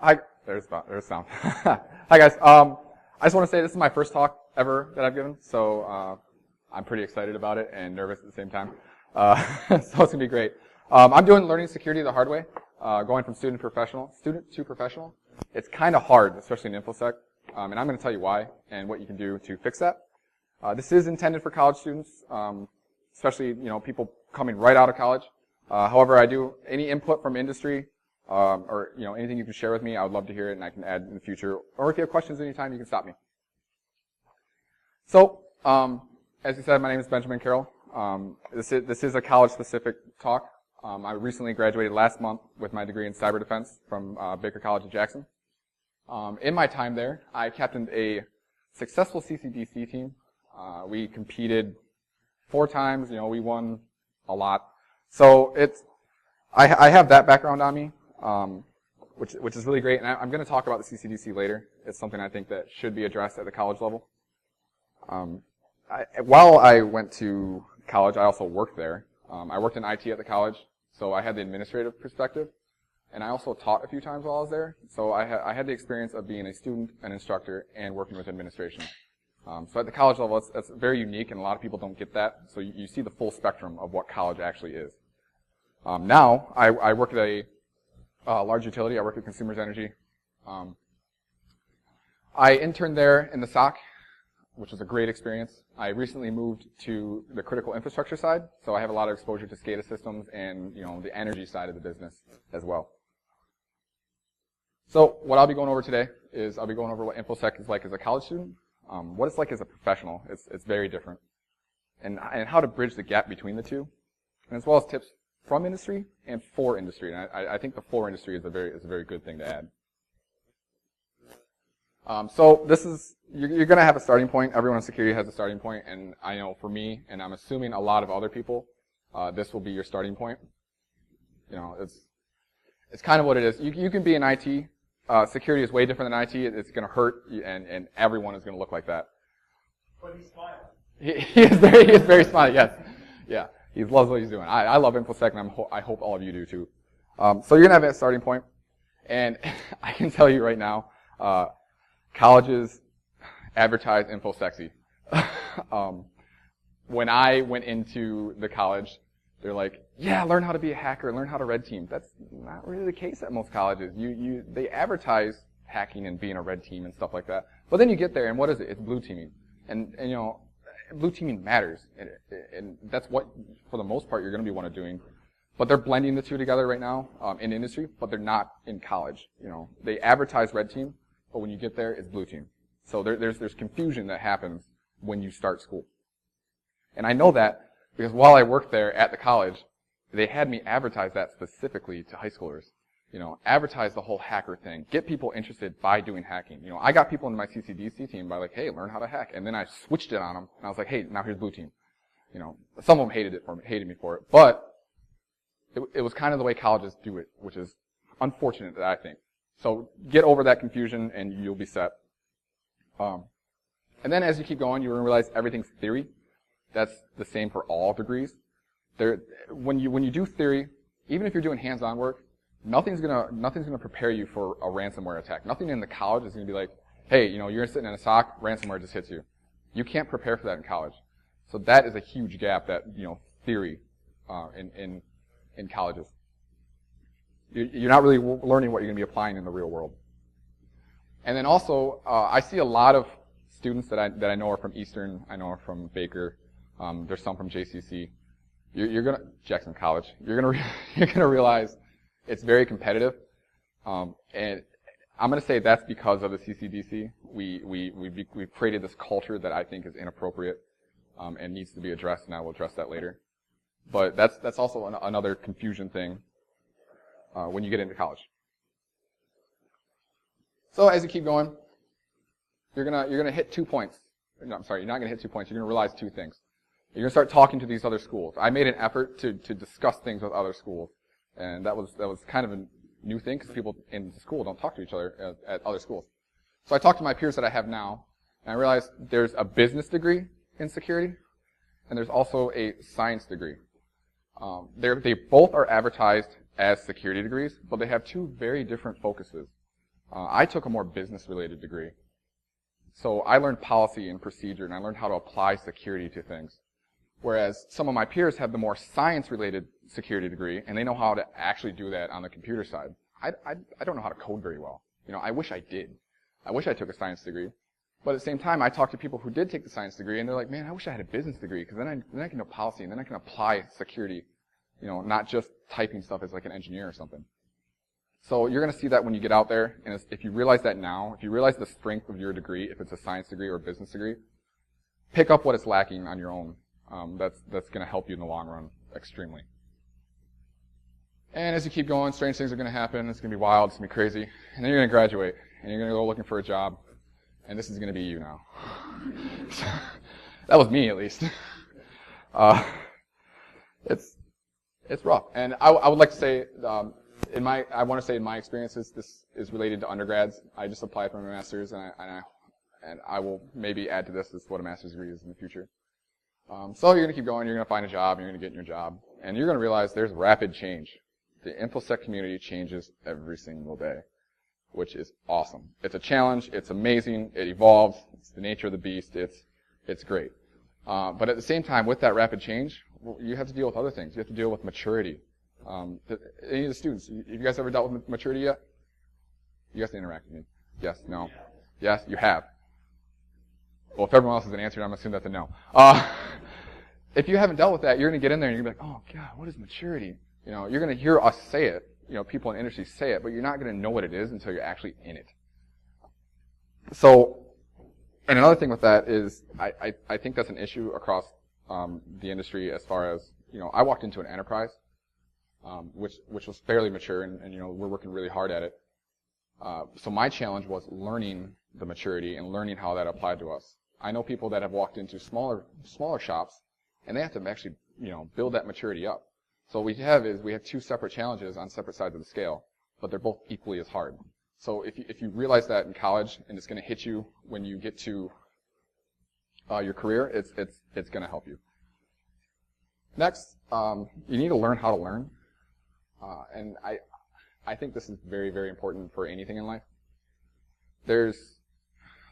Hi, there's sound. Hi guys. I just want to say this is my first talk ever that I've given, so I'm pretty excited about it and nervous at the same time. So it's gonna be great. I'm doing learning security the hard way, going from student to professional. It's kind of hard, especially in InfoSec, and I'm going to tell you why and what you can do to fix that. This is intended for college students, especially people coming right out of college. However, I do any input from industry. Or anything you can share with me, I would love to hear it, and I can add in the future. Or if you have questions anytime, you can stop me. So, as you said, my name is Benjamin Carroll. This is a college-specific talk. I recently graduated last month with my degree in cyber defense from Baker College of Jackson. In my time there, I captained a successful CCDC team. We competed 4 times. We won a lot. So I have that background on me. Which is really great, and I'm going to talk about the CCDC later. It's something I think that should be addressed at the college level. While I went to college, I also worked there. I worked in IT at the college, so I had the administrative perspective, and I also taught a few times while I was there. So I had the experience of being a student, an instructor, and working with administration. So at the college level, that's very unique, and a lot of people don't get that. So you see the full spectrum of what college actually is. Now I work at a large utility. I work at Consumers Energy. I interned there in the SOC, which was a great experience. I recently moved to the critical infrastructure side, so I have a lot of exposure to SCADA systems and the energy side of the business as well. So what I'll be going over today is I'll be going over what InfoSec is like as a college student, what it's like as a professional. It's very different, and how to bridge the gap between the two, and as well as tips from industry and for industry, and I think the for industry is a very good thing to add. So this is you're going to have a starting point. Everyone in security has a starting point, and I know for me, and I'm assuming a lot of other people, this will be your starting point. It's kind of what it is. You can be in IT. Security is way different than IT. It's going to hurt, and everyone is going to look like that. But he's smiling. He is very smiley. Yes, yeah. He loves what he's doing. I love InfoSec, and I hope all of you do too. So you're going to have that starting point. And I can tell you right now, colleges advertise InfoSexy. When I went into the college, they're like, yeah, learn how to be a hacker, learn how to red team. That's not really the case at most colleges. They advertise hacking and being a red team and stuff like that. But then you get there, and what is it? It's blue teaming. And blue teaming matters, and that's what, for the most part, you're going to be one of doing. But they're blending the two together right now in industry, but they're not in college. They advertise red team, but when you get there, it's blue team. So there's confusion that happens when you start school. And I know that because while I worked there at the college, they had me advertise that specifically to high schoolers. Advertise the whole hacker thing. Get people interested by doing hacking. I got people in my CCDC team by like, hey, learn how to hack. And then I switched it on them, and I was like, hey, now here's blue team. Some of them hated me for it. But it was kind of the way colleges do it, which is unfortunate, I think. So get over that confusion, and you'll be set. And then as you keep going, you're going to realize everything's theory. That's the same for all degrees. When you do theory, even if you're doing hands-on work, nothing's gonna prepare you for a ransomware attack. Nothing in the college is gonna be like, hey, you're sitting in a SOC, ransomware just hits you. You can't prepare for that in college. So that is a huge gap, that theory in colleges. You're not really learning what you're gonna be applying in the real world. And then also, I see a lot of students that I know are from Eastern, I know are from Baker. There's some from JCC. Jackson College. You're gonna realize it's very competitive, and I'm going to say that's because of the CCDC. We've created this culture that I think is inappropriate and needs to be addressed, and I will address that later. But that's also another confusion thing when you get into college. So as you keep going, you're gonna hit 2 points. No, I'm sorry, you're not gonna hit 2 points. You're gonna realize 2 things. You're gonna start talking to these other schools. I made an effort to discuss things with other schools. And that was kind of a new thing, because people in school don't talk to each other at other schools. So I talked to my peers that I have now, and I realized there's a business degree in security, and there's also a science degree. They both are advertised as security degrees, but they have 2 very different focuses. I took a more business-related degree. So I learned policy and procedure, and I learned how to apply security to things. Whereas some of my peers have the more science-related security degree, and they know how to actually do that on the computer side. I don't know how to code very well. I wish I did. I wish I took a science degree. But at the same time, I talk to people who did take the science degree, and they're like, man, I wish I had a business degree, because then I can know policy, and then I can apply security, not just typing stuff as like an engineer or something. So you're going to see that when you get out there, and if you realize that now, if you realize the strength of your degree, if it's a science degree or a business degree, pick up what it's lacking on your own. That's going to help you in the long run extremely. And as you keep going, strange things are going to happen. It's going to be wild. It's going to be crazy. And then you're going to graduate, and you're going to go looking for a job. And this is going to be you now. That was me, at least. It's rough. And I would like to say, in my experiences, this is related to undergrads. I just applied for my master's, and I will maybe add to this as what a master's degree is in the future. So you're going to keep going. You're going to find a job. You're going to get in your job, and you're going to realize there's rapid change. The InfoSec community changes every single day, which is awesome. It's a challenge. It's amazing. It evolves. It's the nature of the beast. It's great. But at the same time, with that rapid change, you have to deal with other things. You have to deal with maturity. Any of the students, have you guys ever dealt with maturity yet? You guys interact with me. Yes, no. Yes, you have. Well, if everyone else has an answer, I'm assuming that's a no. If you haven't dealt with that, you're going to get in there and you're going to be like, oh, God, what is maturity? You're going to hear us say it. People in the industry say it, but you're not going to know what it is until you're actually in it. So, and another thing with that is, I think that's an issue across the industry as far as, I walked into an enterprise, which was fairly mature, and we're working really hard at it. So my challenge was learning the maturity and learning how that applied to us. I know people that have walked into smaller shops, and they have to actually, build that maturity up. So what we have two separate challenges on separate sides of the scale, but they're both equally as hard. So if you realize that in college, and it's going to hit you when you get to your career, it's going to help you. Next, you need to learn how to learn, and I think this is very, very important for anything in life. There's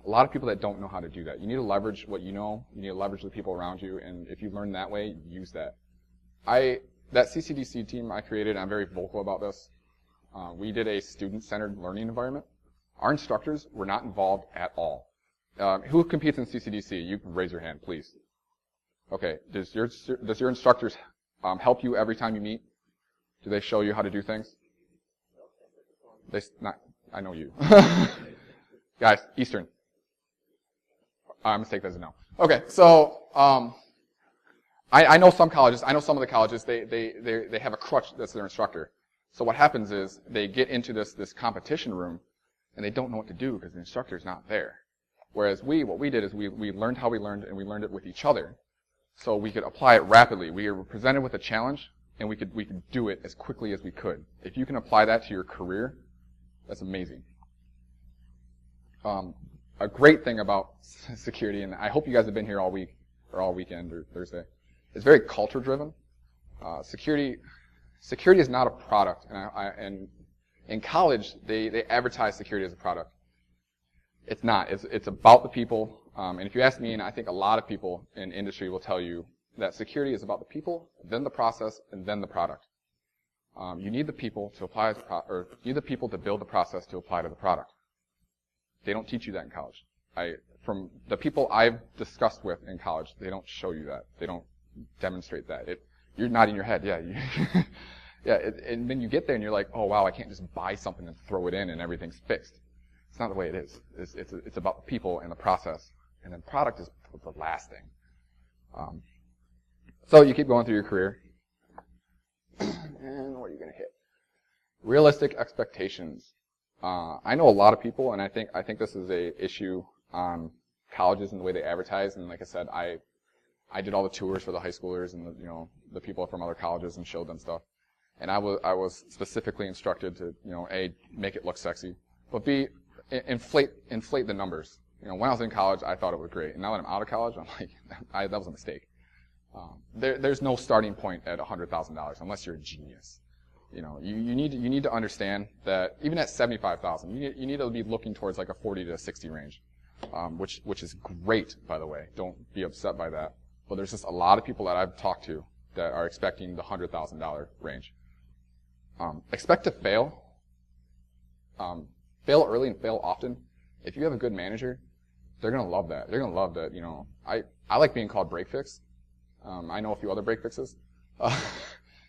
a lot of people that don't know how to do that. You need to leverage what you know. You need to leverage the people around you, and if you learn that way, use that. That CCDC team I created, I'm very vocal about this. We did a student-centered learning environment. Our instructors were not involved at all. Who competes in CCDC? You can raise your hand, please. Okay. Does your instructors help you every time you meet? Do they show you how to do things? I know you. Guys, Eastern. I'm going to take that as a no. Okay, so I know some colleges. I know some of the colleges. They have a crutch that's their instructor. So what happens is they get into this competition room, and they don't know what to do because the instructor's not there. Whereas what we did is we learned how we learned, and we learned it with each other, so we could apply it rapidly. We were presented with a challenge, and we could do it as quickly as we could. If you can apply that to your career, that's amazing. A great thing about security, and I hope you guys have been here all week, or all weekend, or Thursday, it's very culture driven. Security is not a product, and in college they advertise security as a product. It's not. It's about the people. And if you ask me, and I think a lot of people in industry will tell you that security is about the people, then the process, and then the product. You need the people to apply, or you need the people to build the process to apply to the product. They don't teach you that in college. From the people I've discussed with in college, they don't show you that. They don't demonstrate that. You're nodding your head. Yeah. Yeah. And then you get there and you're like, oh wow, I can't just buy something and throw it in and everything's fixed. It's not the way it is. It's about the people and the process, and then product is the last thing. So you keep going through your career, and what are you going to hit? Realistic expectations. I know a lot of people, and I think this is a issue on colleges and the way they advertise. And like I said, I did all the tours for the high schoolers and the people from other colleges and showed them stuff. And I was specifically instructed to A, make it look sexy, but B, inflate the numbers. When I was in college, I thought it was great, and now that I'm out of college, I'm like, that was a mistake. There's no starting point at $100,000 unless you're a genius. You need to understand that even at 75,000, you need to be looking towards like a 40 to 60 range, which is great, by the way. Don't be upset by that. But there's just a lot of people that I've talked to that are expecting the $100,000 range. Expect to fail. Fail early and fail often. If you have a good manager, they're gonna love that. They're gonna love that. I like being called break fix. I know a few other break fixes.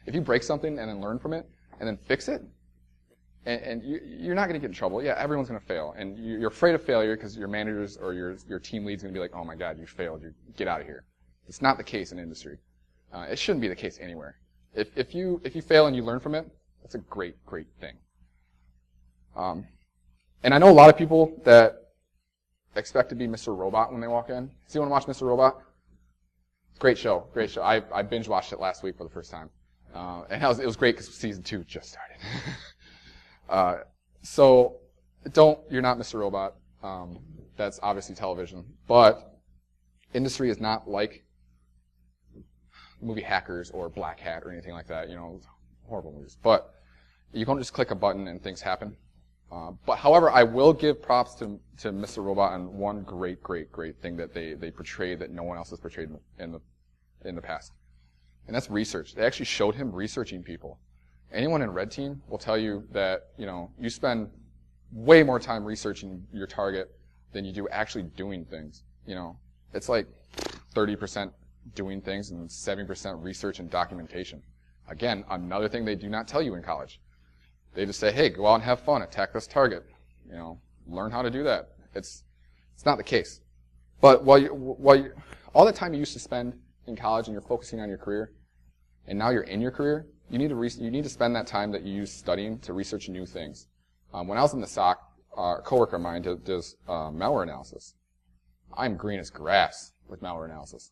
If you break something and then learn from it and then fix it, and you're not gonna get in trouble. Yeah, everyone's gonna fail, and you're afraid of failure because your managers or your team lead's gonna be like, "Oh my God, you failed. You get out of here." It's not the case in industry. It shouldn't be the case anywhere. If you fail and you learn from it, that's a great thing. And I know a lot of people that expect to be Mr. Robot when they walk in. So you want to watch Mr. Robot? Great show. I binge watched it last week for the first time. And it was great because season 2 just started. So you're not Mr. Robot. That's obviously television. But industry is not like the movie Hackers or Black Hat or anything like that. Horrible movies. But you don't just click a button and things happen. But however, I will give props to Mr. Robot on one great thing that they portrayed that no one else has portrayed in the past. And that's research. They actually showed him researching people. Anyone in Red Team will tell you that, you spend way more time researching your target than you do actually doing things. It's like 30% doing things and 70% research and documentation. Again, another thing they do not tell you in college. They just say, hey, go out and have fun, attack this target. Learn how to do that. It's not the case. But all the time you used to spend in college and you're focusing on your career, and now you're in your career, you need to spend that time that you use studying to research new things. When I was in the SOC, a coworker of mine does malware analysis. I'm green as grass with malware analysis.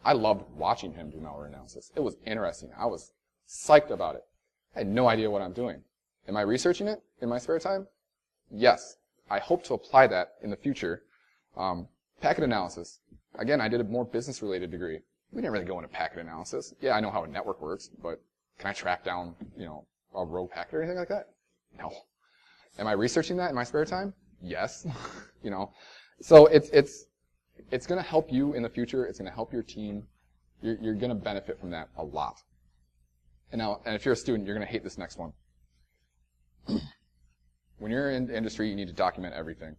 I loved watching him do malware analysis. It was interesting. I was psyched about it. I had no idea what I'm doing. Am I researching it in my spare time? Yes. I hope to apply that in the future. Packet analysis. Again, I did a more business-related degree. We didn't really go into packet analysis. Yeah, I know how a network works, but can I track down, a rogue packet or anything like that? No. Am I researching that in my spare time? Yes. So it's going to help you in the future. It's going to help your team. You're going to benefit from that a lot. And if you're a student, you're going to hate this next one. When you're in the industry, you need to document everything.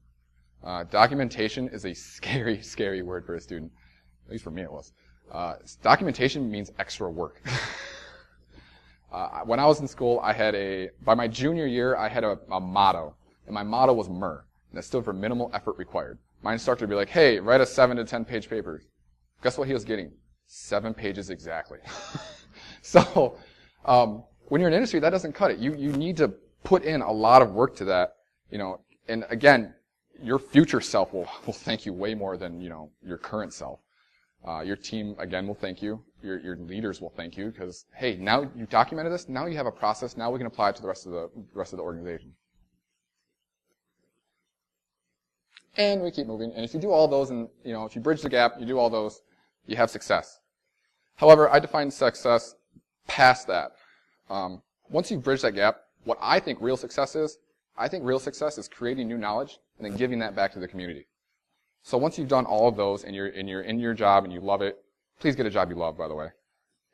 Documentation is a scary word for a student. At least for me it was. Documentation means extra work. When I was in school, by my junior year, I had a motto. And my motto was MER. And that stood for minimal effort required. My instructor would be like, hey, write a 7 to 10 page paper. Guess what he was getting? 7 pages exactly. So, when you're in industry, that doesn't cut it. You need to put in a lot of work to that, and again, your future self will thank you way more than, your current self. Your team, again, will thank you. Your leaders will thank you because, hey, now you documented this, now you have a process, now we can apply it to the rest of the organization. And we keep moving. And if you do all those and, if you bridge the gap, you do all those, you have success. However, I define success past that. Once you bridge that gap, what I think real success is, creating new knowledge and then giving that back to the community. So once you've done all of those and you're in your job and you love it, please get a job you love, by the way.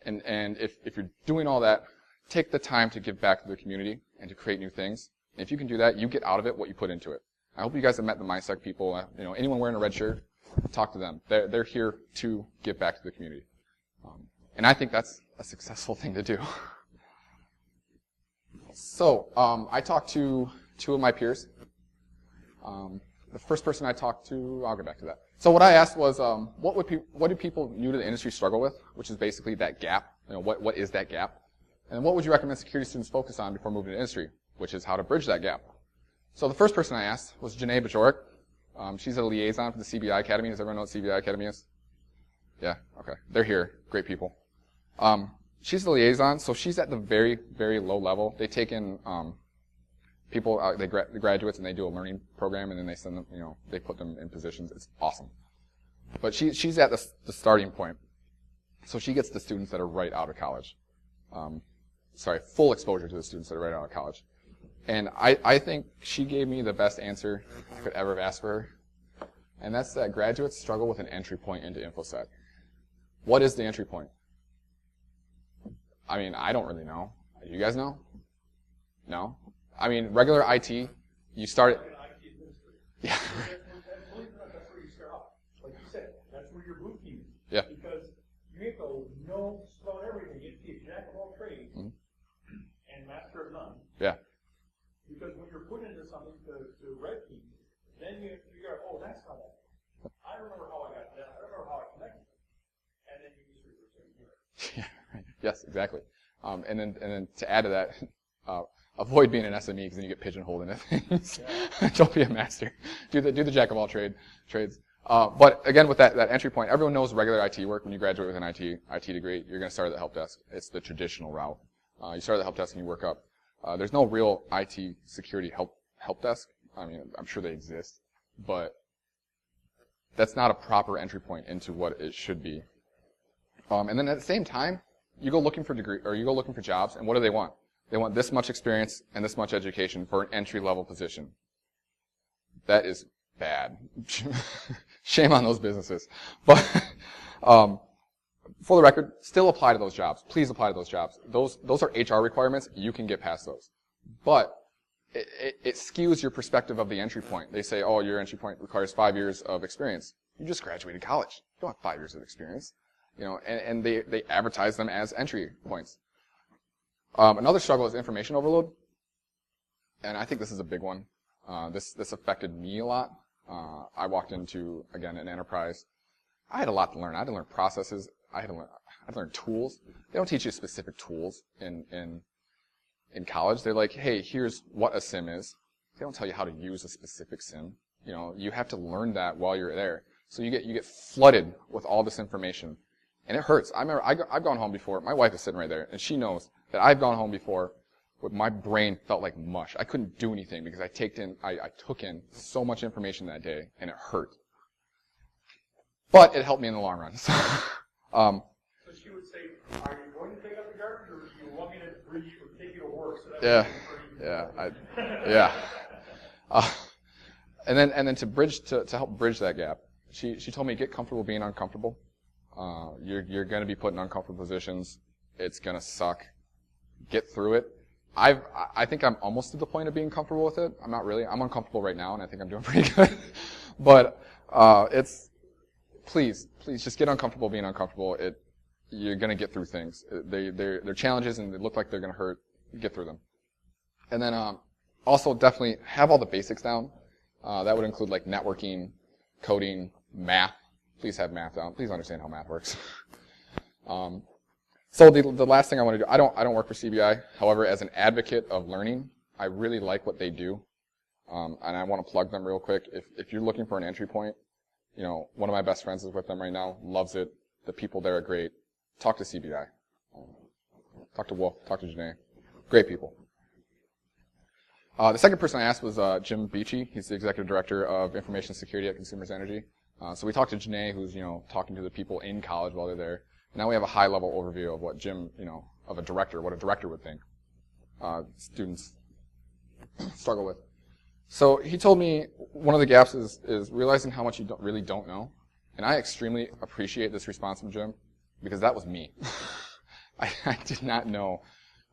And if you're doing all that, take the time to give back to the community and to create new things. And if you can do that, you get out of it what you put into it. I hope you guys have met the MySec people. Anyone wearing a red shirt, talk to them. They're here to give back to the community. And I think that's a successful thing to do. So, I talked to 2 of my peers. The first person I talked to, I'll get back to that. So what I asked was, what do people new to the industry struggle with? Which is basically that gap. What is that gap? And what would you recommend security students focus on before moving to industry? Which is how to bridge that gap. So the first person I asked was Janae Bajorek. She's a liaison for the CVI Academy. Does everyone know what CVI Academy is? Yeah? Okay. They're here. Great people. She's the liaison, so she's at the very, very low level. They take in people, the graduates, and they do a learning program, and then they send them, they put them in positions. It's awesome. But she's at the starting point. So she gets the students that are right out of college. full exposure to the students that are right out of college. And I think she gave me the best answer I could ever have asked for her. And that's that graduates struggle with an entry point into InfoSec. What is the entry point? I mean, I don't really know. You guys know? No? I mean, regular IT, you start... Yeah. That's where you start off. Like you said, that's where your boot team is. Yeah. Because you have to know just about everything. You have to be a jack of all trades and master of none. Yeah. Because when you're put into something to red team, then you have to figure out, oh, that's how that is. I remember how I got that. I remember how I connected. And then you just reverse it. Yeah. Yes, exactly. And then to add to that, avoid being an SME because then you get pigeonholed into things. Yeah. Don't be a master. Do the jack of all trades. But again, with that entry point, everyone knows regular IT work. When you graduate with an IT degree, you're going to start at the help desk. It's the traditional route. You start at the help desk and you work up. There's no real IT security help desk. I mean, I'm sure they exist, but that's not a proper entry point into what it should be. And then at the same time, you go looking for jobs, and what do they want? They want this much experience and this much education for an entry-level position. That is bad. Shame on those businesses. But for the record, still apply to those jobs. Please apply to those jobs. Those are HR requirements. You can get past those. But it skews your perspective of the entry point. They say, oh, your entry point requires 5 years of experience. You just graduated college. You don't have 5 years of experience. And they advertise them as entry points. Another struggle is information overload. And I think this is a big one. This affected me a lot. I walked into, again, an enterprise. I had a lot to learn. I had to learn processes. I had to learn tools. They don't teach you specific tools in college. They're like, hey, here's what a SIM is. They don't tell you how to use a specific SIM. You have to learn that while you're there. So you get flooded with all this information. And it hurts. I remember I've gone home before. My wife is sitting right there, and she knows that I've gone home before with my brain felt like mush. I couldn't do anything because I took in so much information that day, and it hurt. But it helped me in the long run. So she would say, are you going to take up the garbage, or do you want me to bring you or take you to work? So And then to help bridge that gap, she told me, get comfortable being uncomfortable. You're going to be put in uncomfortable positions. It's going to suck. Get through it. I think I'm almost to the point of being comfortable with it. I'm not really. I'm uncomfortable right now, and I think I'm doing pretty good. But please just get uncomfortable being uncomfortable. You're going to get through things. They're challenges, and they look like they're going to hurt. Get through them. And then also definitely have all the basics down. That would include like networking, coding, math. Please have math down. Please understand how math works. So the last thing I want to do, I don't work for CVI. However, as an advocate of learning, I really like what they do, and I want to plug them real quick. If you're looking for an entry point, one of my best friends is with them right now, loves it. The people there are great. Talk to CVI. Talk to Wolf. Talk to Janae. Great people. The second person I asked was Jim Beachy. He's the executive director of information security at Consumers Energy. So we talked to Janae, who's talking to the people in college while they're there. Now we have a high-level overview of what Jim, of a director, what a director would think students struggle with. So he told me one of the gaps is realizing how much you really don't know. And I extremely appreciate this response from Jim, because that was me. I did not know.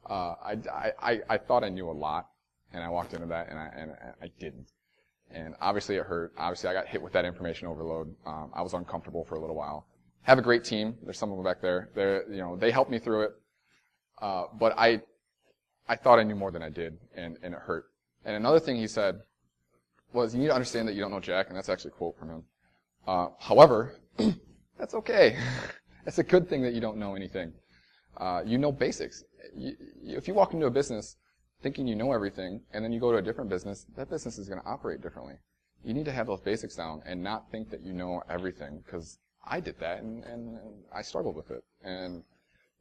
I thought I knew a lot, and I walked into that, and I didn't. And obviously it hurt. Obviously I got hit with that information overload. I was uncomfortable for a little while. Have a great team. There's some of them back there. They helped me through it. But I thought I knew more than I did, and it hurt. And another thing he said was, you need to understand that you don't know Jack, and that's actually a quote from him. However, that's okay. It's a good thing that you don't know anything. You know basics. If you walk into a business thinking you know everything, and then you go to a different business, that business is going to operate differently. You need to have those basics down and not think that you know everything, because I did that, and I struggled with it. And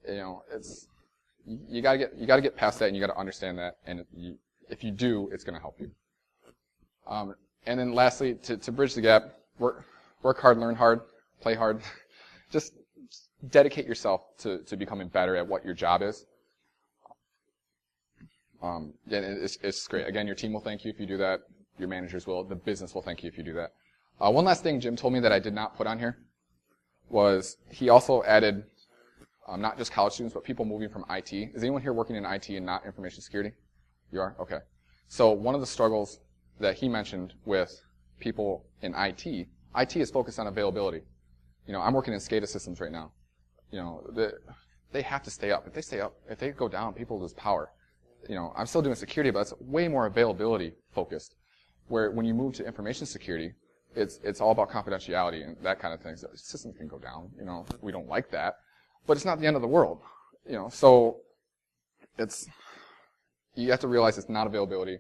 you gotta get past that, and you gotta understand that. And if you do, it's going to help you. And then lastly, to bridge the gap, work hard, learn hard, play hard. Just dedicate yourself to becoming better at what your job is. And it's great. Again, your team will thank you if you do that. Your managers will. The business will thank you if you do that. One last thing Jim told me that I did not put on here was he also added not just college students, but people moving from IT. Is anyone here working in IT and not information security? You are? Okay. So one of the struggles that he mentioned with people in IT is focused on availability. I'm working in SCADA systems right now. They have to stay up. If they go down, people lose power. I'm still doing security, but it's way more availability focused. Where when you move to information security, it's all about confidentiality and that kind of thing. So systems can go down. We don't like that, but it's not the end of the world. So you have to realize it's not availability,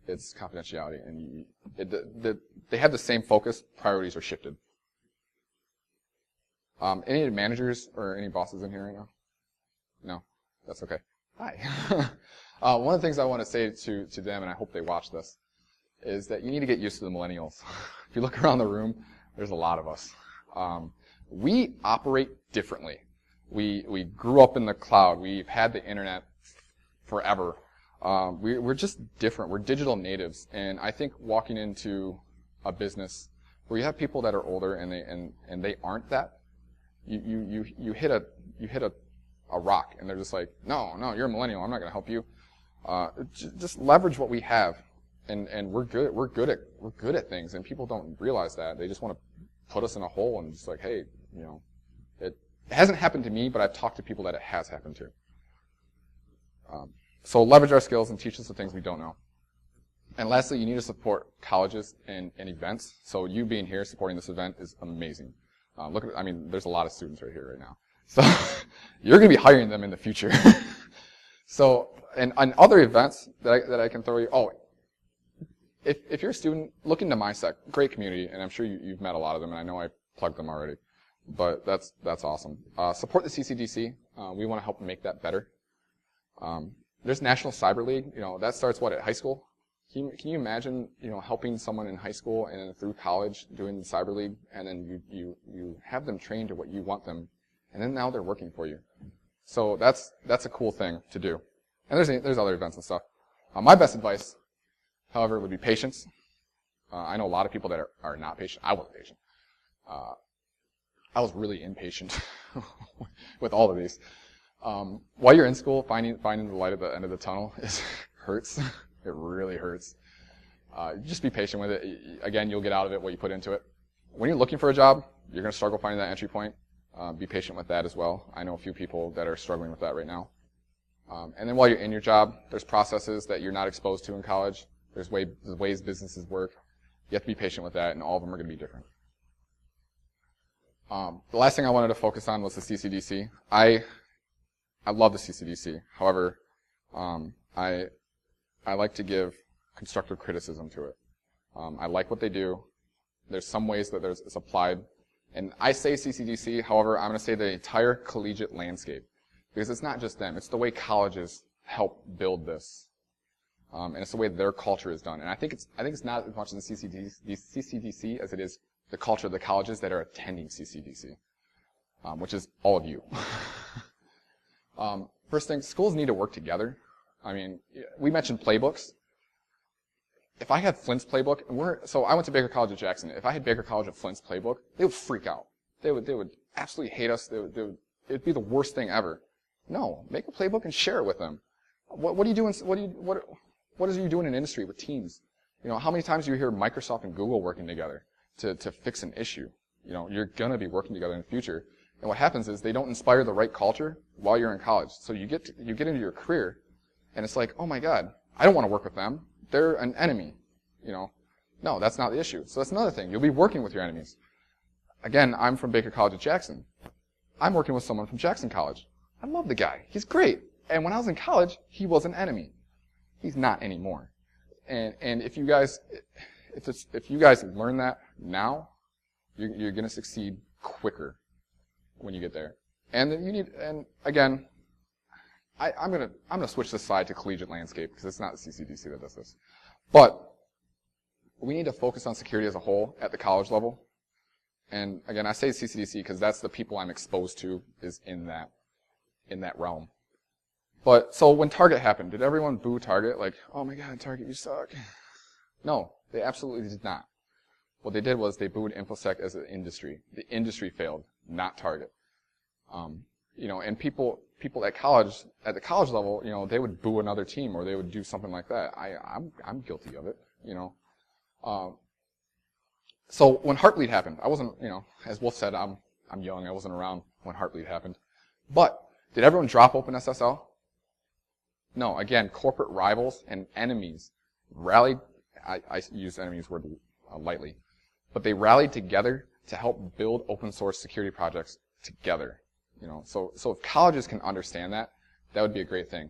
it's confidentiality, and they have the same focus. Priorities are shifted. Any managers or any bosses in here right now? No, that's okay. Hi. One of the things I want to say to them, and I hope they watch this, is that you need to get used to the millennials. If you look around the room, there's a lot of us. We operate differently. We grew up in the cloud. We've had the internet forever. We're just different. We're digital natives, and I think walking into a business where you have people that are older and they aren't that, you hit a rock, and they're just like, no, you're a millennial. I'm not going to help you. Just leverage what we have, and we're good at things, and people don't realize that. They just want to put us in a hole and just like, hey, it hasn't happened to me, but I've talked to people that it has happened to. So leverage our skills and teach us the things we don't know. And lastly, you need to support colleges and events. So you being here supporting this event is amazing. There's a lot of students right here right now. So you're going to be hiring them in the future. So, and on other events that I can throw you, if you're a student, look into MySec, great community, and I'm sure you've met a lot of them, and I know I plugged them already. But that's awesome. Support the CCDC. We want to help make that better. There's National Cyber League. That starts at high school? Can you imagine, helping someone in high school and then through college doing the Cyber League, and then you have them trained to what you want them, and then now they're working for you. So that's a cool thing to do. And there's other events and stuff. My best advice, however, would be patience. I know a lot of people that are not patient. I wasn't patient. I was really impatient with all of these. While you're in school, finding the light at the end of the tunnel hurts. It really hurts. Just be patient with it. Again, you'll get out of it what you put into it. When you're looking for a job, you're going to struggle finding that entry point. Be patient with that as well. I know a few people that are struggling with that right now. And then while you're in your job, there's processes that you're not exposed to in college. There's ways businesses work. You have to be patient with that, and all of them are going to be different. The last thing I wanted to focus on was the CCDC. I love the CCDC. However, I like to give constructive criticism to it. I like what they do. There's some ways that it's applied. And I say CCDC, however, I'm going to say the entire collegiate landscape. Because it's not just them. It's the way colleges help build this. And it's the way their culture is done. And I think it's not as much the CCDC as it is the culture of the colleges that are attending CCDC, which is all of you. First thing, schools need to work together. We mentioned playbooks. If I had Flint's playbook, so I went to Baker College at Jackson. If I had Baker College at Flint's playbook, they would freak out. They would absolutely hate us. It'd be the worst thing ever. No, make a playbook and share it with them. What are you doing? What is you doing in industry with teams? How many times do you hear Microsoft and Google working together to fix an issue? You're gonna be working together in the future. And what happens is they don't inspire the right culture while you're in college. So you get into your career, and it's like, oh my God, I don't want to work with them. They're an enemy. No, that's not the issue. So that's another thing. You'll be working with your enemies. Again, I'm from Baker College at Jackson. I'm working with someone from Jackson College. I love the guy. He's great. And when I was in college, he was an enemy. He's not anymore. And if you guys learn that now, you're going to succeed quicker when you get there. And then again, I'm gonna switch this slide to collegiate landscape because it's not the CCDC that does this. But we need to focus on security as a whole at the college level. And again, I say CCDC because that's the people I'm exposed to is in that realm. But, so when Target happened, did everyone boo Target? Like, oh my god, Target, you suck. No, they absolutely did not. What they did was they booed InfoSec as an industry. The industry failed, not Target. And people at the college level, they would boo another team or they would do something like that. I'm guilty of it, So when Heartbleed happened, I wasn't, as Wolf said, I'm young, I wasn't around when Heartbleed happened. But did everyone drop OpenSSL? No, again, corporate rivals and enemies rallied, I use enemies word lightly, but they rallied together to help build open source security projects together. So if colleges can understand that, that would be a great thing.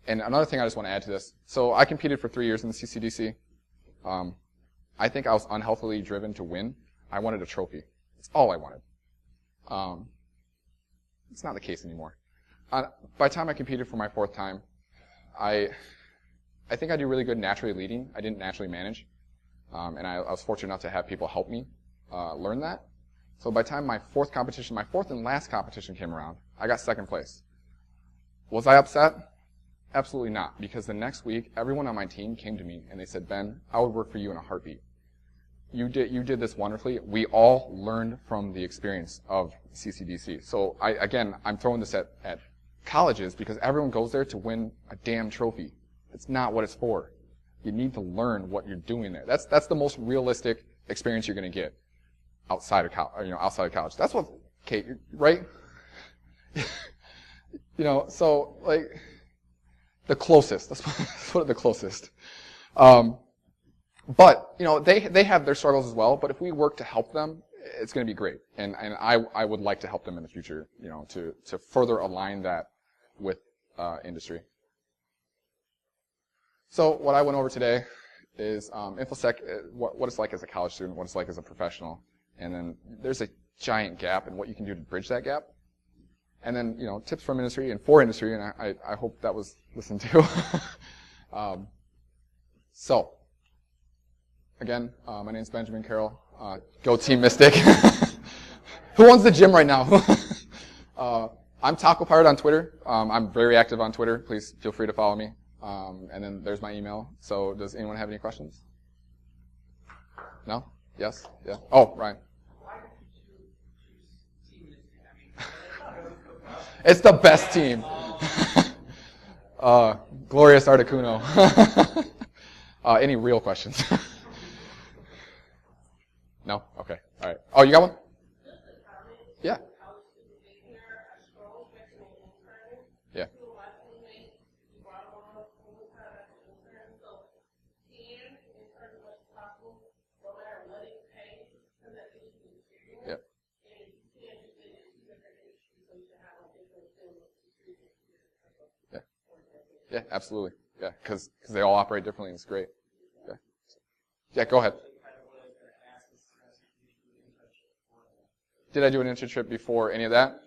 And another thing I just want to add to this, so I competed for 3 years in the CCDC. I think I was unhealthily driven to win. I wanted a trophy. That's all I wanted. It's not the case anymore. By the time I competed for my 4th time, I think I do really good naturally leading. I didn't naturally manage. And I was fortunate enough to have people help me learn that. So by the time my 4th and last competition came around, I got 2nd place. Was I upset? Absolutely not, because the next week, everyone on my team came to me and they said, Ben, I would work for you in a heartbeat. You did this wonderfully. We all learned from the experience of CCDC. So I'm throwing this at colleges because everyone goes there to win a damn trophy. That's not what it's for. You need to learn what you're doing there. That's the most realistic experience you're going to get outside of college. That's what, Kate, right? So like the closest. Let's put it the closest. But they have their struggles as well. But if we work to help them, it's going to be great. And I would like to help them in the future. To further align that with industry. So what I went over today is InfoSec, what it's like as a college student, what it's like as a professional, and then there's a giant gap in what you can do to bridge that gap. And then tips from industry and for industry, and I hope that was listened to. So again, my name's Benjamin Carroll. Go Team Mystic. Who owns the gym right now? I'm Taco Pirate on Twitter. I'm very active on Twitter. Please feel free to follow me. And then there's my email. So does anyone have any questions? No? Yes? Yeah? Oh, Ryan. Why did you choose Team Mystic? It's the best team. Glorious Articuno. Any real questions? No? Okay. All right. Oh, you got one? Yeah. Yeah. Yeah, absolutely. Yeah, because they all operate differently, and it's great. Yeah. Yeah, go ahead. Did I do an internship before any of that?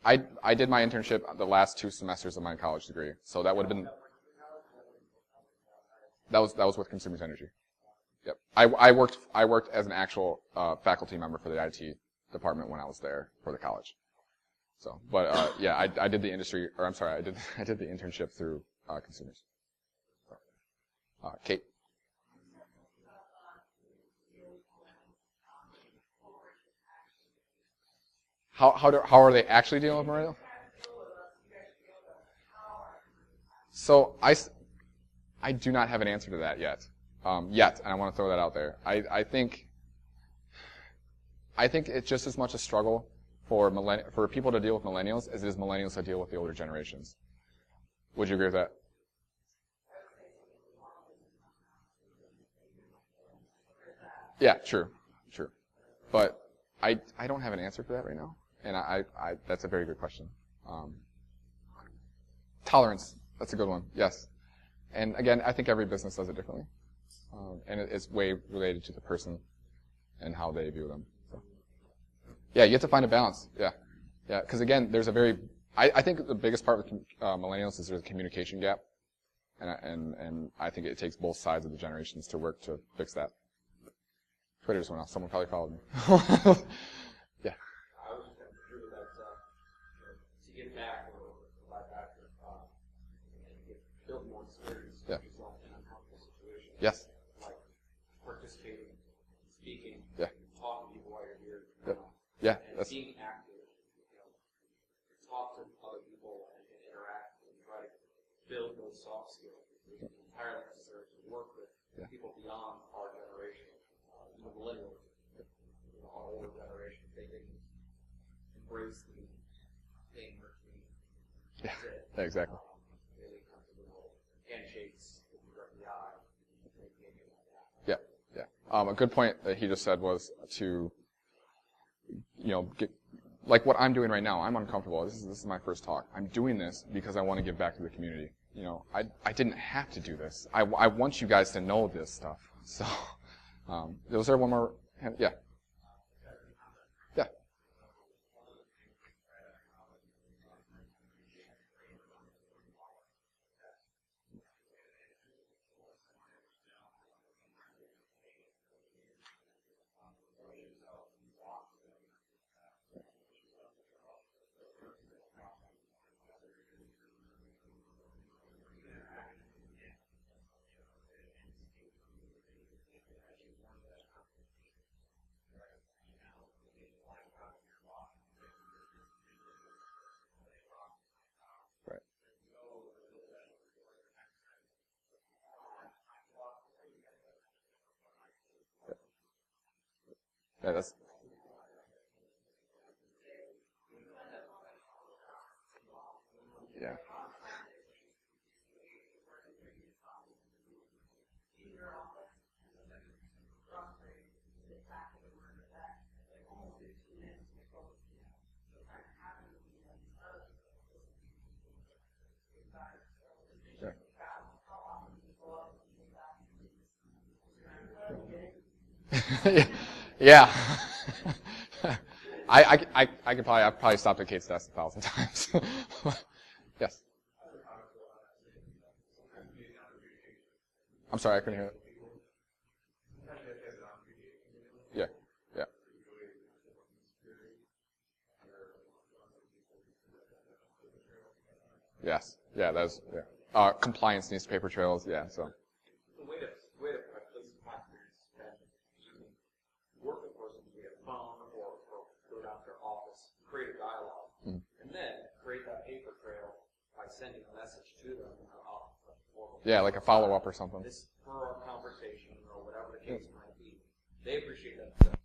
I did my internship the last 2 semesters of my college degree, so that would have been that was with Consumers Energy. Yep. I worked as an actual faculty member for the IT department when I was there for the college. So, but yeah, I did the industry, or I'm sorry, I did the internship through Consumers. So, Kate. How are they actually dealing with millennials? So I do not have an answer to that yet. And I want to throw that out there. I think it's just as much a struggle for people to deal with millennials as it is millennials to deal with the older generations. Would you agree with that? Yeah, true. But I don't have an answer for that right now, and I that's a very good question. Tolerance, that's a good one. Yes, and again, I think every business does it differently, and it's way related to the person and how they view them. So. Yeah, you have to find a balance. Yeah, because again, there's I think the biggest part with millennials is there's a communication gap, and I think it takes both sides of the generations to work to fix that. Twitter just went off. Someone probably followed me. Yeah. I was just true that to give back or provide Yes. Like participating, speaking, Yeah. talking to people while you're here. Yep. Yeah. And That's, being active, talk to other people and interact and try to build those soft skills. It's entirely necessary to work with people beyond our generation, the millennials, our older generation. They can embrace the pain routine. yeah. Yeah, exactly. Really comfortable handshakes, looking right in the eye, making Yeah. Yeah. A good point that he just said was to, get, like what I'm doing right now. I'm uncomfortable. This is my first talk. I'm doing this because I want to give back to the community. I didn't have to do this. I want you guys to know this stuff. So, was there one more? Yeah. Yeah. Right. Yeah, that's. Yeah. Yeah. I've probably stopped at Kate's desk 1,000 times. Yes. I'm sorry, I couldn't hear it. Yeah. Yeah. Yes. Yeah, that's, yeah. Compliance needs paper trails, yeah, so. The way to at least my experience, and you can work with persons via phone or go down to their office, create a dialogue, and then create that paper trail by sending a message to them. Yeah, like a follow-up or something. This for our conversation or whatever the case might be. They appreciate that.